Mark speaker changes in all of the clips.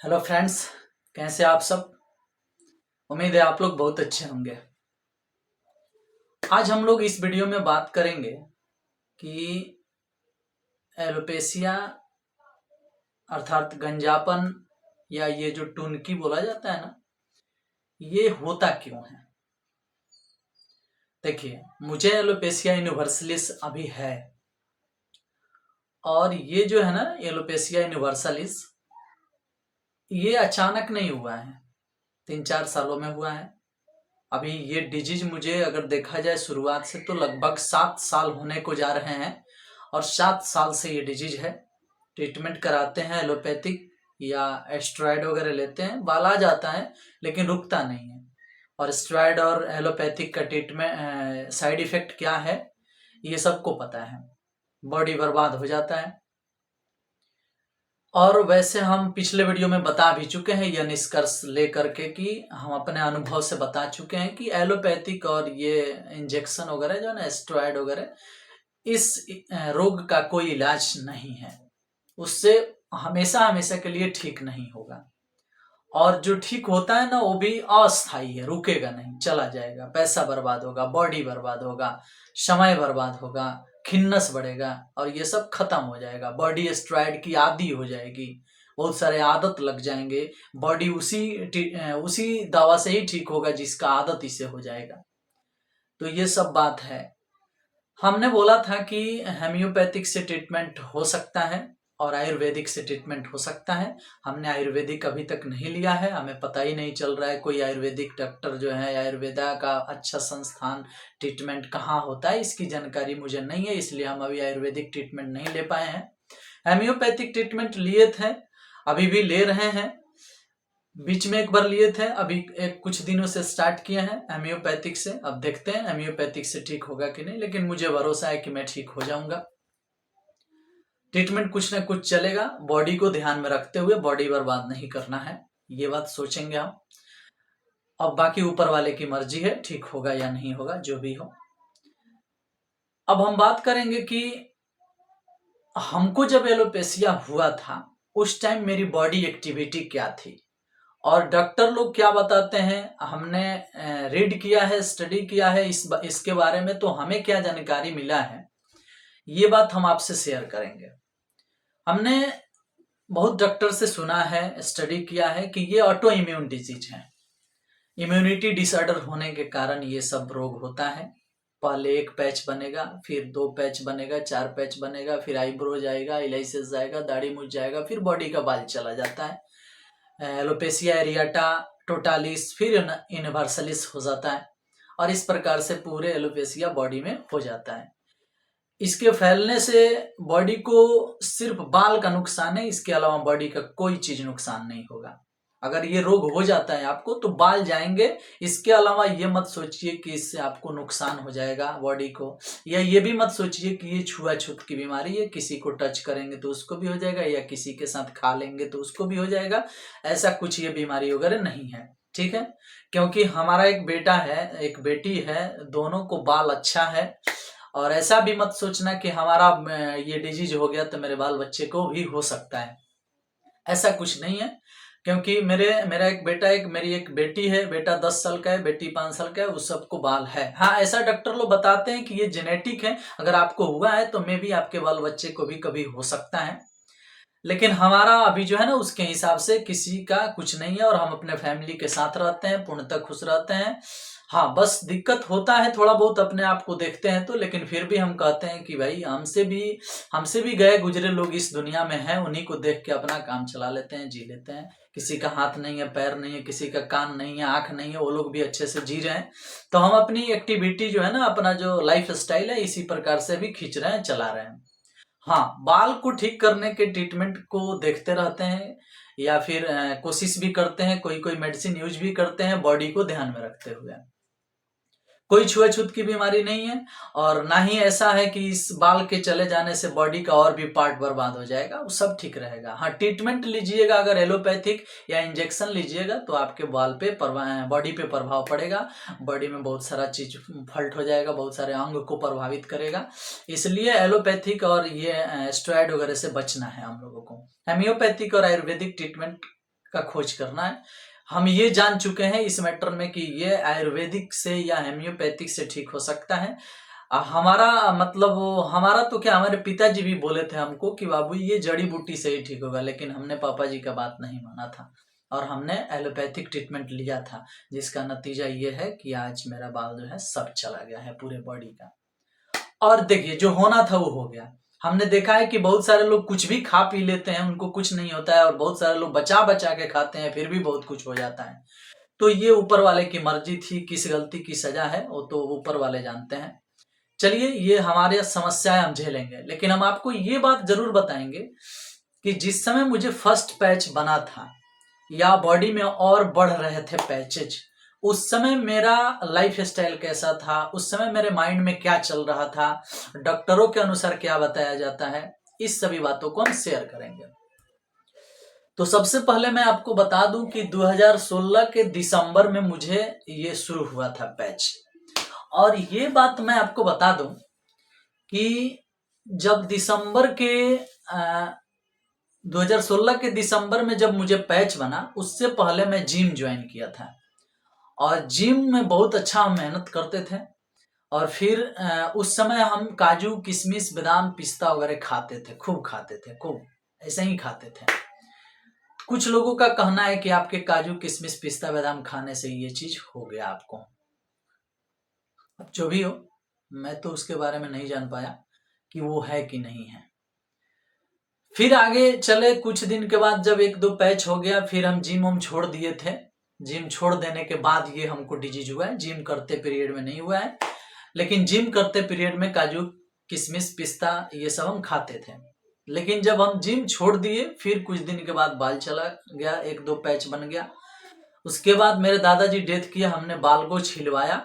Speaker 1: Hello friends, कैसे आप सब। उम्मीद है आप लोग बहुत अच्छे होंगे। आज हम लोग इस वीडियो में बात करेंगे कि एलोपेशिया अर्थात गंजापन या ये जो टुनकी बोला जाता है ना, ये होता क्यों है। देखिए, मुझे एलोपेशिया यूनिवर्सलिस अभी है, और ये जो है ना एलोपेशिया यूनिवर्सलिस, ये अचानक नहीं हुआ है, 3-4 सालों में हुआ है। अभी ये डिजीज मुझे अगर देखा जाए शुरुआत से तो लगभग 7 साल होने को जा रहे हैं, और 7 साल से ये डिजीज है। ट्रीटमेंट कराते हैं एलोपैथिक या एस्ट्रॉयड वगैरह लेते हैं, बाल आ जाता है लेकिन रुकता नहीं है। और स्टेरॉयड और एलोपैथिक का ट्रीटमेंट साइड इफेक्ट क्या है ये सबको पता है, बॉडी बर्बाद हो जाता है। और वैसे हम पिछले वीडियो में बता भी चुके हैं यह निष्कर्ष लेकर के कि हम अपने अनुभव से बता चुके हैं कि एलोपैथिक और ये इंजेक्शन वगैरह जो है ना स्टेरॉयड वगैरह, इस रोग का कोई इलाज नहीं है, उससे हमेशा हमेशा के लिए ठीक नहीं होगा। और जो ठीक होता है ना वो भी अस्थाई है, रुकेगा नहीं, चला जाएगा, पैसा बर्बाद होगा, बॉडी बर्बाद होगा, समय बर्बाद होगा, खिन्नस बढ़ेगा और ये सब खत्म हो जाएगा। बॉडी स्टेरॉयड की आदी हो जाएगी, बहुत सारे आदत लग जाएंगे। बॉडी उसी दवा से ही ठीक होगा जिसका आदत इसे हो जाएगा। तो ये सब बात है। हमने बोला था कि हेम्योपैथिक से ट्रीटमेंट हो सकता है और आयुर्वेदिक से ट्रीटमेंट हो सकता है। हमने आयुर्वेदिक अभी तक नहीं लिया है, हमें पता ही नहीं चल रहा है कोई आयुर्वेदिक डॉक्टर जो है, आयुर्वेदा का अच्छा संस्थान ट्रीटमेंट कहाँ होता है इसकी जानकारी मुझे नहीं है, इसलिए हम अभी आयुर्वेदिक ट्रीटमेंट नहीं ले पाए हैं। हेम्योपैथिक ट्रीटमेंट लिए थे, अभी भी ले रहे हैं, बीच में एक बार लिए थे, अभी एक कुछ दिनों से स्टार्ट किए हैं हेम्योपैथिक से। अब देखते हैं हेम्योपैथिक से ठीक होगा कि नहीं, लेकिन मुझे भरोसा है कि मैं ठीक हो जाऊंगा। ट्रीटमेंट कुछ ना कुछ चलेगा, बॉडी को ध्यान में रखते हुए, बॉडी बर्बाद नहीं करना है, ये बात सोचेंगे हम। अब बाकी ऊपर वाले की मर्जी है, ठीक होगा या नहीं होगा, जो भी हो। अब हम बात करेंगे कि हमको जब एलोपेशिया हुआ था उस टाइम मेरी बॉडी एक्टिविटी क्या थी और डॉक्टर लोग क्या बताते हैं। हमने रीड किया है, स्टडी किया है इसके बारे में, तो हमें क्या जानकारी मिला है ये बात हम आपसे शेयर करेंगे। हमने बहुत डॉक्टर से सुना है, स्टडी किया है कि ये ऑटो इम्यून डिजीज है, इम्यूनिटी डिसऑर्डर होने के कारण ये सब रोग होता है। पहले एक पैच बनेगा, फिर 2 पैच बनेगा, 4 पैच बनेगा, फिर आईब्रो जाएगा, इलाइसिस जाएगा, दाढ़ी मुझ जाएगा, फिर बॉडी का बाल चला जाता है। एलोपेशिया एरियाटा टोटालिस, फिर यूनिवर्सलिस हो जाता है, और इस प्रकार से पूरे एलोपेशिया बॉडी में हो जाता है। इसके फैलने से बॉडी को सिर्फ बाल का नुकसान है, इसके अलावा बॉडी का कोई चीज नुकसान नहीं होगा। अगर ये रोग हो जाता है आपको तो बाल जाएंगे, इसके अलावा ये मत सोचिए कि इससे आपको नुकसान हो जाएगा बॉडी को, या ये भी मत सोचिए कि ये छुआछूत की बीमारी है, किसी को टच करेंगे तो उसको भी हो जाएगा, या किसी के साथ खा लेंगे तो उसको भी हो जाएगा। ऐसा कुछ ये बीमारी वगैरह नहीं है, ठीक है। क्योंकि हमारा एक बेटा है, एक बेटी है, दोनों को बाल अच्छा है। और ऐसा भी मत सोचना कि हमारा ये डिजीज हो गया तो मेरे बाल बच्चे को भी हो सकता है, ऐसा कुछ नहीं है। क्योंकि मेरा एक बेटा, मेरी एक बेटी है, बेटा 10 साल का है, बेटी 5 साल का है, उस सबको बाल है। हाँ, ऐसा डॉक्टर लोग बताते हैं कि ये जेनेटिक है, अगर आपको हुआ है तो मे भी आपके बाल बच्चे को भी कभी हो सकता है। लेकिन हमारा अभी जो है ना उसके हिसाब से किसी का कुछ नहीं है, और हम अपने फैमिली के साथ रहते हैं, पूर्णतः खुश रहते हैं। हाँ, बस दिक्कत होता है थोड़ा बहुत, अपने आप को देखते हैं तो, लेकिन फिर भी हम कहते हैं कि भाई हमसे भी गए गुजरे लोग इस दुनिया में हैं, उन्हीं को देख के अपना काम चला लेते हैं, जी लेते हैं। किसी का हाथ नहीं है, पैर नहीं है, किसी का कान नहीं है, आंख नहीं है, वो लोग भी अच्छे से जी रहे हैं। तो हम अपनी एक्टिविटी जो है ना, अपना जो लाइफ स्टाइल है, इसी प्रकार से भी खींच रहे हैं, चला रहे हैं। हाँ, बाल को ठीक करने के ट्रीटमेंट को देखते रहते हैं, या फिर कोशिश भी करते हैं, कोई कोई मेडिसिन यूज भी करते हैं बॉडी को ध्यान में रखते हुए। कोई छुआछूत की बीमारी नहीं है, और ना ही ऐसा है कि इस बाल के चले जाने से बॉडी का और भी पार्ट बर्बाद हो जाएगा, वो सब ठीक रहेगा। हाँ, ट्रीटमेंट लीजिएगा, अगर एलोपैथिक या इंजेक्शन लीजिएगा तो आपके बाल पे बॉडी पे प्रभाव पड़ेगा, बॉडी में बहुत सारा चीज फल्ट हो जाएगा, बहुत सारे अंग को प्रभावित करेगा। इसलिए एलोपैथिक और ये स्टेरॉयड वगैरह से बचना है हम लोगों को। हेम्योपैथिक और आयुर्वेदिक ट्रीटमेंट का खोज करना है। हम ये जान चुके हैं इस मैटर में कि ये आयुर्वेदिक से या हेम्योपैथिक से ठीक हो सकता है। हमारा मतलब हमारा तो क्या, हमारे पिताजी भी बोले थे हमको कि बाबू ये जड़ी बूटी से ही ठीक होगा, लेकिन हमने पापा जी का बात नहीं माना था और हमने एलोपैथिक ट्रीटमेंट लिया था, जिसका नतीजा ये है कि आज मेरा बाल जो है सब चला गया है पूरे बॉडी का। और देखिए जो होना था वो हो गया। हमने देखा है कि बहुत सारे लोग कुछ भी खा पी लेते हैं, उनको कुछ नहीं होता है, और बहुत सारे लोग बचा बचा के खाते हैं, फिर भी बहुत कुछ हो जाता है। तो ये ऊपर वाले की मर्जी थी, किस गलती की सजा है वो तो ऊपर वाले जानते हैं। चलिए ये हमारे समस्याएं हम झेलेंगे, लेकिन हम आपको ये बात जरूर बताएंगे कि जिस समय मुझे फर्स्ट पैच बना था या बॉडी में और बढ़ रहे थे पैचेज, उस समय मेरा लाइफ स्टाइल कैसा था, उस समय मेरे माइंड में क्या चल रहा था, डॉक्टरों के अनुसार क्या बताया जाता है, इस सभी बातों को हम शेयर करेंगे। तो सबसे पहले मैं आपको बता दूं कि 2016 के दिसंबर में मुझे ये शुरू हुआ था पैच। और ये बात मैं आपको बता दूं कि जब 2016 के दिसंबर में जब मुझे पैच बना, उससे पहले मैं जिम ज्वाइन किया था और जिम में बहुत अच्छा मेहनत करते थे। और फिर उस समय हम काजू किशमिश बादाम पिस्ता वगैरह खाते थे, खूब खाते थे, खूब ऐसे ही खाते थे। कुछ लोगों का कहना है कि आपके काजू किशमिश पिस्ता बादाम खाने से ये चीज हो गया आपको। अब जो भी हो, मैं तो उसके बारे में नहीं जान पाया कि वो है कि नहीं है। फिर आगे चले, कुछ दिन के बाद जब 1-2 पैच हो गया, फिर हम जिम हम छोड़ दिए थे। जिम छोड़ देने के बाद ये हमको डिजीज हुआ है। जिम करते पीरियड में नहीं हुआ है, लेकिन जिम करते पीरियड में काजू किशमिश पिस्ता ये सब हम खाते थे। लेकिन जब हम जिम छोड़ दिए, फिर कुछ दिन के बाद बाल चला गया, 1-2 पैच बन गया। उसके बाद मेरे दादाजी डेथ किया, हमने बाल को छिलवाया।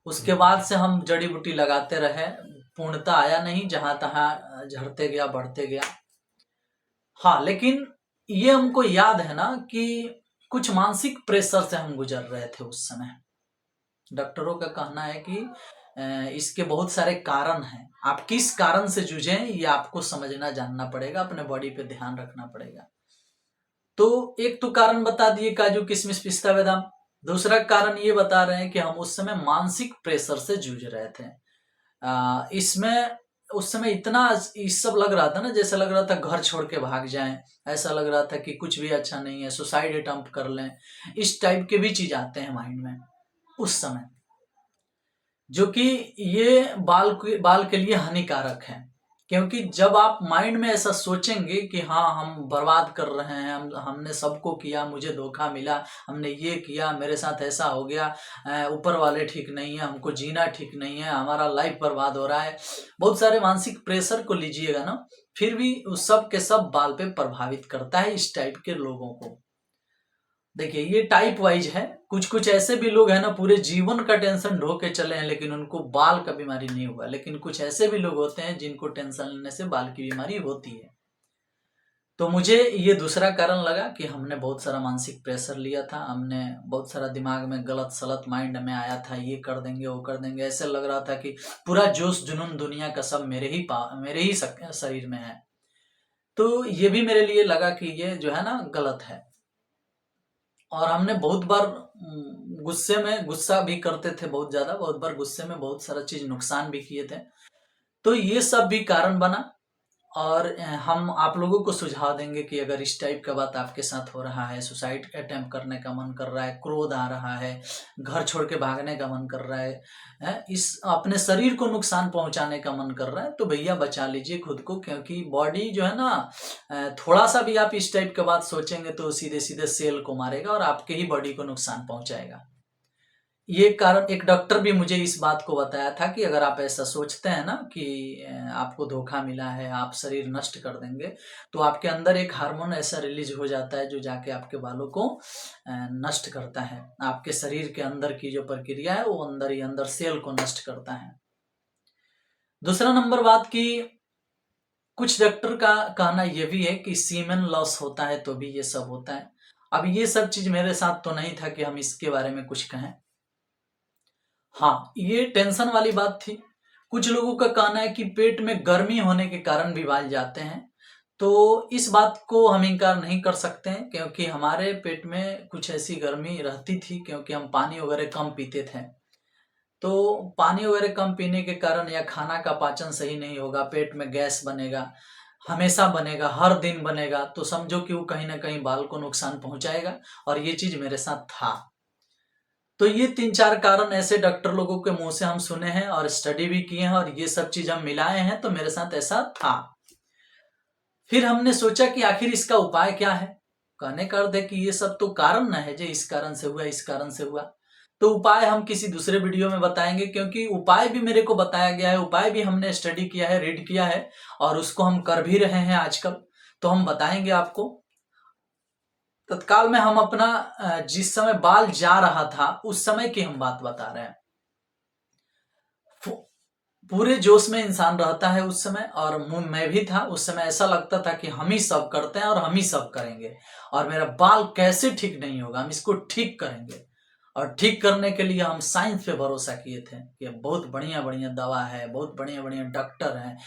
Speaker 1: उसके बाद से हम जड़ी बूटी लगाते रहे, पूर्णता आया नहीं, जहां तहां झड़ते गया, बढ़ते गया। हाँ, लेकिन ये हमको याद है ना कि कुछ मानसिक प्रेशर से हम गुजर रहे थे उस समय। डॉक्टरों का कहना है कि इसके बहुत सारे कारण हैं। आप किस कारण से जूझें ये आपको समझना जानना पड़ेगा, अपने बॉडी पे ध्यान रखना पड़ेगा। तो एक तो कारण बता दिए काजू किशमिश पिस्ता बादाम। दूसरा कारण ये बता रहे हैं कि हम उस समय मानसिक प्रेशर से जूझ रहे थे। इसमें उस समय इतना इस सब लग रहा था ना, जैसे लग रहा था घर छोड़ के भाग जाएं, ऐसा लग रहा था कि कुछ भी अच्छा नहीं है, सुसाइड अटेम्प्ट कर लें, इस टाइप के भी चीज आते हैं माइंड में उस समय, जो कि ये बाल के लिए हानिकारक है। क्योंकि जब आप माइंड में ऐसा सोचेंगे कि हाँ हम बर्बाद कर रहे हैं, हमने सबको किया, मुझे धोखा मिला, हमने ये किया, मेरे साथ ऐसा हो गया, ऊपर वाले ठीक नहीं है, हमको जीना ठीक नहीं है, हमारा लाइफ बर्बाद हो रहा है, बहुत सारे मानसिक प्रेशर को लीजिएगा ना, फिर भी उस सब के सब बाल पे प्रभावित करता है इस टाइप के लोगों को। देखिए ये टाइप वाइज है। कुछ कुछ ऐसे भी लोग हैं ना, पूरे जीवन का टेंशन ढो के चले हैं, लेकिन उनको बाल का बीमारी नहीं हुआ। लेकिन कुछ ऐसे भी लोग होते हैं जिनको टेंशन लेने से बाल की बीमारी होती है। तो मुझे ये दूसरा कारण लगा कि हमने बहुत सारा मानसिक प्रेशर लिया था, हमने बहुत सारा दिमाग में गलत सलत माइंड में आया था, ये कर देंगे वो कर देंगे, ऐसे लग रहा था कि पूरा जोश जुनून दुनिया का सब मेरे ही शरीर में है। तो ये भी मेरे लिए लगा कि ये जो है ना गलत है। और हमने बहुत बार गुस्सा भी करते थे, बहुत बार गुस्से में बहुत सारा चीज नुकसान भी किए थे। तो ये सब भी कारण बना। और हम आप लोगों को सुझाव देंगे कि अगर इस टाइप का बात आपके साथ हो रहा है, सुसाइड अटेम्प्ट करने का मन कर रहा है, क्रोध आ रहा है, घर छोड़ के भागने का मन कर रहा है, इस अपने शरीर को नुकसान पहुंचाने का मन कर रहा है, तो भैया बचा लीजिए खुद को। क्योंकि बॉडी जो है ना, थोड़ा सा भी आप इस टाइप का बात सोचेंगे तो सीधे सीधे सेल को मारेगा और आपके ही बॉडी को नुकसान पहुंचाएगा। ये कारण एक डॉक्टर भी मुझे इस बात को बताया था कि अगर आप ऐसा सोचते हैं ना कि आपको धोखा मिला है, आप शरीर नष्ट कर देंगे, तो आपके अंदर एक हार्मोन ऐसा रिलीज हो जाता है जो जाके आपके बालों को नष्ट करता है। आपके शरीर के अंदर की जो प्रक्रिया है वो अंदर ही अंदर सेल को नष्ट करता है। दूसरा नंबर बात की कुछ डॉक्टर का कहना यह भी है कि सीमेन लॉस होता है तो भी ये सब होता है। अब ये सब चीज मेरे साथ तो नहीं था कि हम इसके बारे में कुछ कहें। हाँ, ये टेंशन वाली बात थी। कुछ लोगों का कहना है कि पेट में गर्मी होने के कारण भी बाल जाते हैं। तो इस बात को हम इनकार नहीं कर सकते हैं, क्योंकि हमारे पेट में कुछ ऐसी गर्मी रहती थी, क्योंकि हम पानी वगैरह कम पीते थे। तो पानी वगैरह कम पीने के कारण या खाना का पाचन सही नहीं होगा, पेट में गैस बनेगा, हमेशा बनेगा, हर दिन बनेगा, तो समझो कि वो कहीं ना कहीं बाल को नुकसान पहुंचाएगा। और ये चीज मेरे साथ था। तो ये 3-4 कारण ऐसे डॉक्टर लोगों के मुंह से हम सुने हैं और स्टडी भी किए हैं, और ये सब चीज हम मिलाए हैं, तो मेरे साथ ऐसा था। फिर हमने सोचा कि आखिर इसका उपाय क्या है। कहने का अर्थ है कि ये सब तो कारण ना है, जो इस कारण से हुआ, इस कारण से हुआ। तो उपाय हम किसी दूसरे वीडियो में बताएंगे, क्योंकि उपाय भी मेरे को बताया गया है, उपाय भी हमने स्टडी किया है, रीड किया है, और उसको हम कर भी रहे हैं आजकल। तो हम बताएंगे आपको। तत्काल में हम अपना जिस समय बाल जा रहा था उस समय की हम बात बता रहे हैं। पूरे जोश में इंसान रहता है उस समय, और मैं भी था उस समय। ऐसा लगता था कि हम ही सब करते हैं और हम ही सब करेंगे, और मेरा बाल कैसे ठीक नहीं होगा, हम इसको ठीक करेंगे। और ठीक करने के लिए हम साइंस पे भरोसा किए थे कि बहुत बढ़िया बढ़िया दवा है, बहुत बढ़िया बढ़िया डॉक्टर हैं,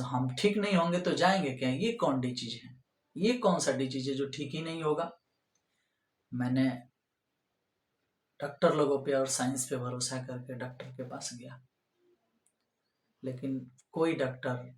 Speaker 1: हम ठीक नहीं होंगे तो जाएंगे क्या, ये कौन डिजीज है, ये कौन सा डिजीज है जो ठीक ही नहीं होगा। मैंने डॉक्टर लोगों पे और साइंस पे भरोसा करके डॉक्टर के पास गया, लेकिन कोई डॉक्टर,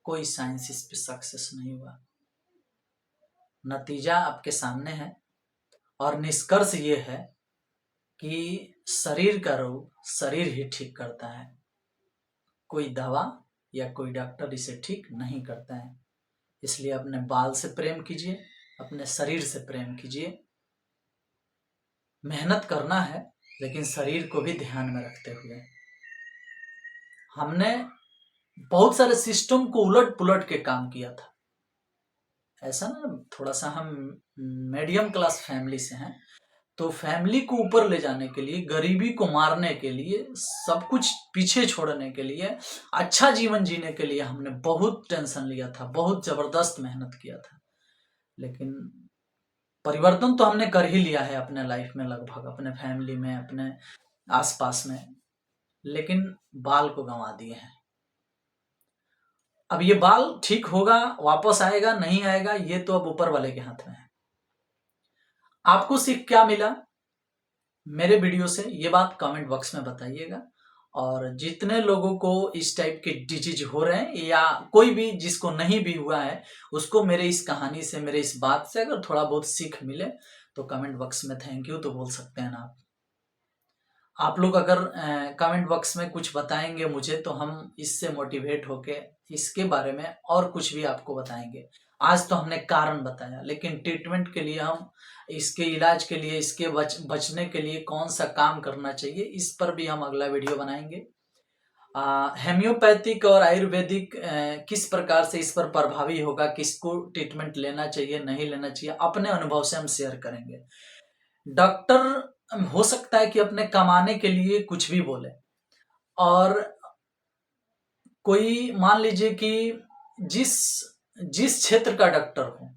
Speaker 1: कोई साइंस इस पे सक्सेस नहीं हुआ। नतीजा आपके सामने है, और निष्कर्ष ये है कि शरीर का रोग शरीर ही ठीक करता है, कोई दवा या कोई डॉक्टर इसे ठीक नहीं करता है। इसलिए अपने बाल से प्रेम कीजिए, अपने शरीर से प्रेम कीजिए। मेहनत करना है, लेकिन शरीर को भी ध्यान में रखते हुए। हमने बहुत सारे सिस्टम को उलट पुलट के काम किया था। ऐसा ना, थोड़ा सा हम मीडियम क्लास फैमिली से हैं, तो फैमिली को ऊपर ले जाने के लिए, गरीबी को मारने के लिए, सब कुछ पीछे छोड़ने के लिए, अच्छा जीवन जीने के लिए हमने बहुत टेंशन लिया था, बहुत जबरदस्त मेहनत किया था। लेकिन परिवर्तन तो हमने कर ही लिया है अपने लाइफ में, लगभग अपने फैमिली में, अपने आसपास में, लेकिन बाल को गंवा दिए हैं। अब ये बाल ठीक होगा, वापस आएगा नहीं आएगा, ये तो अब ऊपर वाले के हाथ में है। आपको सीख क्या मिला मेरे वीडियो से, ये बात कमेंट बॉक्स में बताइएगा। और जितने लोगों को इस टाइप के डिजीज हो रहे हैं, या कोई भी जिसको नहीं भी हुआ है, उसको मेरे इस कहानी से, मेरे इस बात से अगर थोड़ा बहुत सीख मिले, तो कमेंट बॉक्स में थैंक यू तो बोल सकते हैं ना आप लोग। अगर कमेंट बॉक्स में कुछ बताएंगे मुझे, तो हम इससे मोटिवेट होके इसके बारे में और कुछ भी आपको बताएंगे। आज तो हमने कारण बताया, लेकिन ट्रीटमेंट के लिए, हम इसके इलाज के लिए, इसके बचने के लिए कौन सा काम करना चाहिए, इस पर भी हम अगला वीडियो बनाएंगे। हेम्योपैथिक और आयुर्वेदिक किस प्रकार से इस पर प्रभावी होगा, किसको ट्रीटमेंट लेना चाहिए नहीं लेना चाहिए, अपने अनुभव से हम शेयर करेंगे। डॉक्टर हो सकता है कि अपने कमाने के लिए कुछ भी बोले, और कोई मान लीजिए कि जिस जिस क्षेत्र का डॉक्टर हो,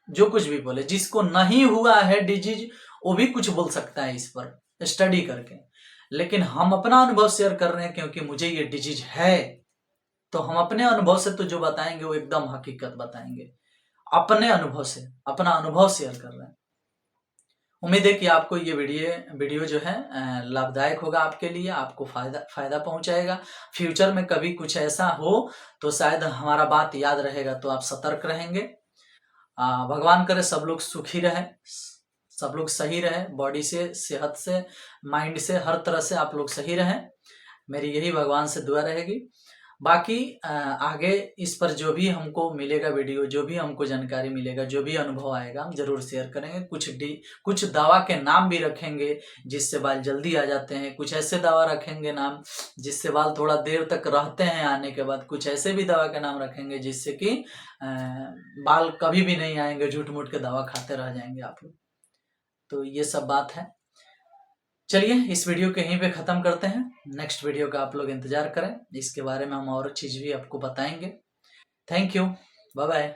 Speaker 1: जो कुछ भी बोले, जिसको नहीं हुआ है डिजीज, वो भी कुछ बोल सकता है इस पर स्टडी करके। लेकिन हम अपना अनुभव शेयर कर रहे हैं, क्योंकि मुझे ये डिजीज है, तो हम अपने अनुभव से तो जो बताएंगे वो एकदम हकीकत बताएंगे। अपने अनुभव से अपना अनुभव शेयर कर रहे हैं। उम्मीद है कि आपको ये वीडियो जो है लाभदायक होगा आपके लिए, आपको फायदा पहुंचाएगा। फ्यूचर में कभी कुछ ऐसा हो तो शायद हमारा बात याद रहेगा, तो आप सतर्क रहेंगे। भगवान करे सब लोग सुखी रहे, सब लोग सही रहे, बॉडी से, सेहत से, माइंड से, हर तरह से आप लोग सही रहें। मेरी यही भगवान से दुआ रहेगी। बाकी आगे इस पर जो भी हमको मिलेगा वीडियो, जो भी हमको जानकारी मिलेगा, जो भी अनुभव आएगा, हम जरूर शेयर करेंगे। कुछ दवा के नाम भी रखेंगे जिससे बाल जल्दी आ जाते हैं, कुछ ऐसे दवा रखेंगे नाम जिससे बाल थोड़ा देर तक रहते हैं आने के बाद, कुछ ऐसे भी दवा के नाम रखेंगे जिससे कि बाल कभी भी नहीं आएंगे, झूठ मूठ के दवा खाते रह जाएंगे आप लोग। तो ये सब बात है। चलिए इस वीडियो को यहीं पे ख़त्म करते हैं। नेक्स्ट वीडियो का आप लोग इंतज़ार करें, इसके बारे में हम और चीज़ भी आपको बताएंगे। Thank you, bye bye.